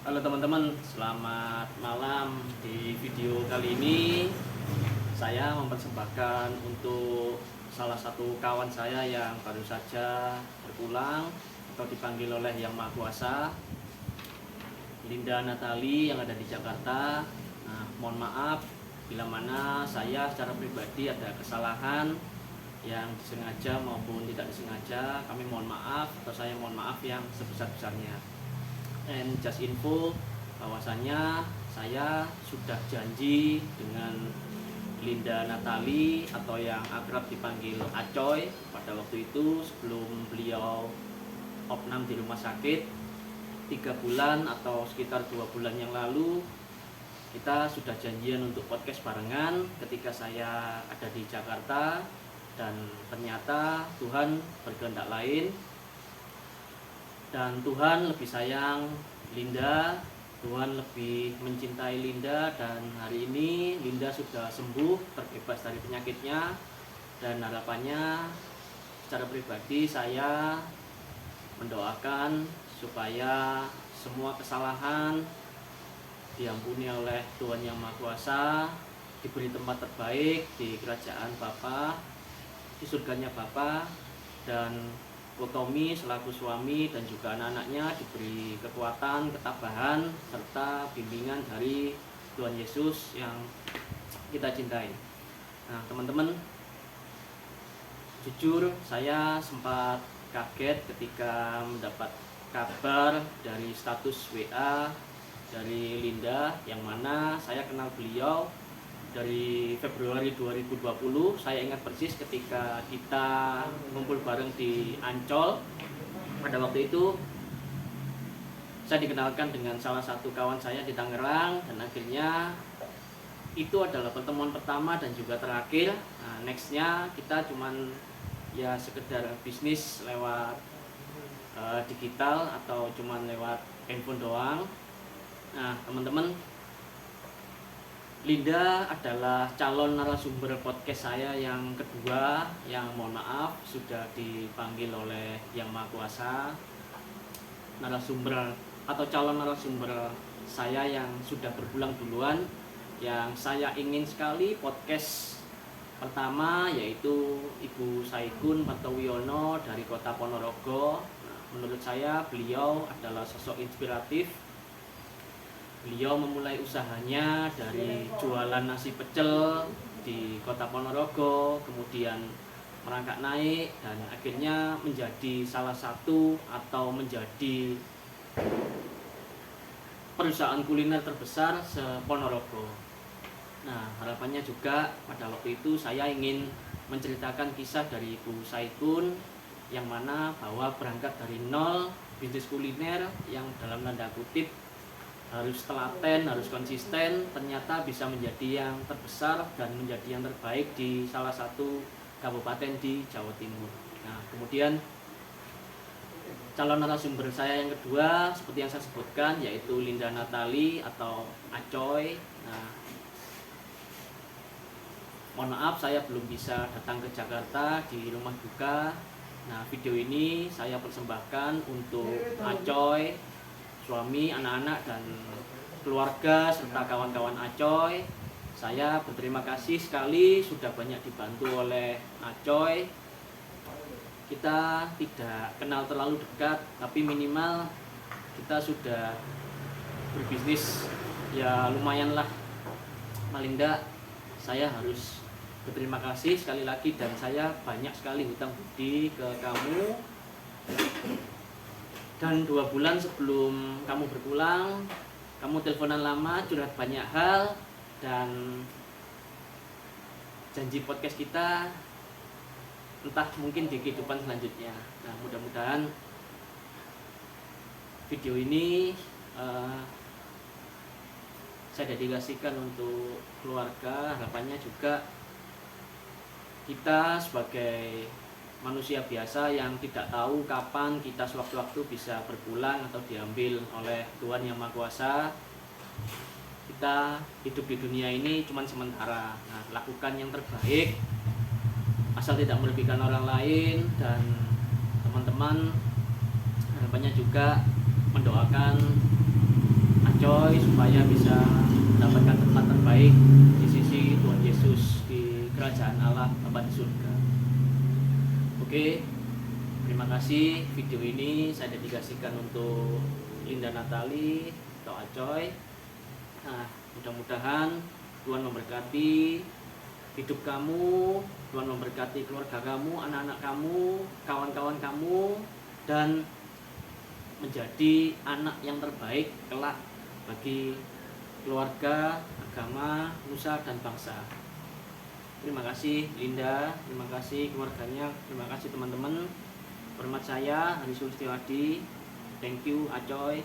Halo teman-teman, selamat malam. Di video kali ini saya mempersembahkan untuk salah satu kawan saya yang baru saja berpulang atau dipanggil oleh Yang Maha Kuasa, Linda Natali yang ada di Jakarta. Nah, mohon maaf bila mana saya secara pribadi ada kesalahan yang disengaja maupun tidak disengaja. Kami mohon maaf atau saya mohon maaf yang sebesar-besarnya. And just info bahwasanya saya sudah janji dengan Linda Natali atau yang akrab dipanggil Acoy pada waktu itu sebelum beliau opnam di rumah sakit 3 bulan atau sekitar 2 bulan yang lalu. Kita sudah janjian untuk podcast barengan ketika saya ada di Jakarta, dan ternyata Tuhan berkehendak lain. Dan Tuhan lebih sayang Linda, Tuhan lebih mencintai Linda, dan hari ini Linda sudah sembuh, terbebas dari penyakitnya. Dan harapannya secara pribadi saya mendoakan supaya semua kesalahan diampuni oleh Tuhan Yang Maha Kuasa, diberi tempat terbaik di kerajaan Bapa, di surganya Bapa, dan Tommy selaku suami dan juga anak-anaknya diberi kekuatan, ketabahan, serta bimbingan dari Tuhan Yesus yang kita cintai. Nah teman-teman, jujur saya sempat kaget ketika mendapat kabar dari status WA dari Linda, yang mana saya kenal beliau dari Februari 2020. Saya ingat persis ketika kita ngumpul bareng di Ancol. Pada waktu itu saya dikenalkan dengan salah satu kawan saya di Tangerang, dan akhirnya itu adalah pertemuan pertama dan juga terakhir. Nah, nextnya kita cuman ya sekedar bisnis lewat digital atau cuman lewat handphone doang. Nah teman-teman, Linda adalah calon narasumber podcast saya yang kedua, yang mohon maaf sudah dipanggil oleh Yang Maha Kuasa. Narasumber atau calon narasumber saya yang sudah berpulang duluan, yang saya ingin sekali podcast pertama, yaitu Ibu Saikun Martowiono dari kota Ponorogo. Nah, menurut saya beliau adalah sosok inspiratif. Beliau memulai usahanya dari jualan nasi pecel di kota Ponorogo, kemudian merangkak naik dan akhirnya menjadi salah satu atau menjadi perusahaan kuliner terbesar se-Ponorogo. Nah, harapannya juga pada waktu itu saya ingin menceritakan kisah dari Ibu Saikun, yang mana bahwa berangkat dari nol bisnis kuliner yang dalam tanda kutip harus telaten, harus konsisten, ternyata bisa menjadi yang terbesar dan menjadi yang terbaik di salah satu kabupaten di Jawa Timur. Nah, kemudian calon narasumber saya yang kedua seperti yang saya sebutkan, yaitu Linda Natali atau Acoy. Nah, mohon maaf saya belum bisa datang ke Jakarta di rumah duka. Nah, video ini saya persembahkan untuk Acoy, suami, anak-anak, dan keluarga serta kawan-kawan Acoy. Saya berterima kasih sekali sudah banyak dibantu oleh Acoy. Kita tidak kenal terlalu dekat, tapi minimal kita sudah berbisnis ya lumayan lah. Malinda, saya harus berterima kasih sekali lagi, dan saya banyak sekali hutang budi ke kamu. Dan 2 bulan sebelum kamu berpulang, kamu teleponan lama, curhat banyak hal, dan janji podcast kita entah mungkin di kehidupan selanjutnya. Nah, mudah-mudahan video ini saya dedikasikan untuk keluarga. Harapannya juga kita sebagai manusia biasa yang tidak tahu kapan kita sewaktu-waktu bisa berpulang atau diambil oleh Tuhan Yang Maha Kuasa. Kita hidup di dunia ini cuma sementara. Nah, lakukan yang terbaik asal tidak merugikan orang lain, dan teman-teman harapannya juga mendoakan Acoy supaya bisa mendapatkan tempat terbaik di sisi Tuhan Yesus di kerajaan Allah Bapa di surga. Oke, terima kasih. Video ini saya dedikasikan untuk Linda Natali atau Acoy. Nah, mudah-mudahan Tuhan memberkati hidup kamu, Tuhan memberkati keluarga kamu, anak-anak kamu, kawan-kawan kamu, dan menjadi anak yang terbaik kelak bagi keluarga, agama, nusa, dan bangsa. Terima kasih Linda, terima kasih keluarganya, terima kasih teman-teman. Hormat saya Hari Sulistiwadi. Thank you Acoy.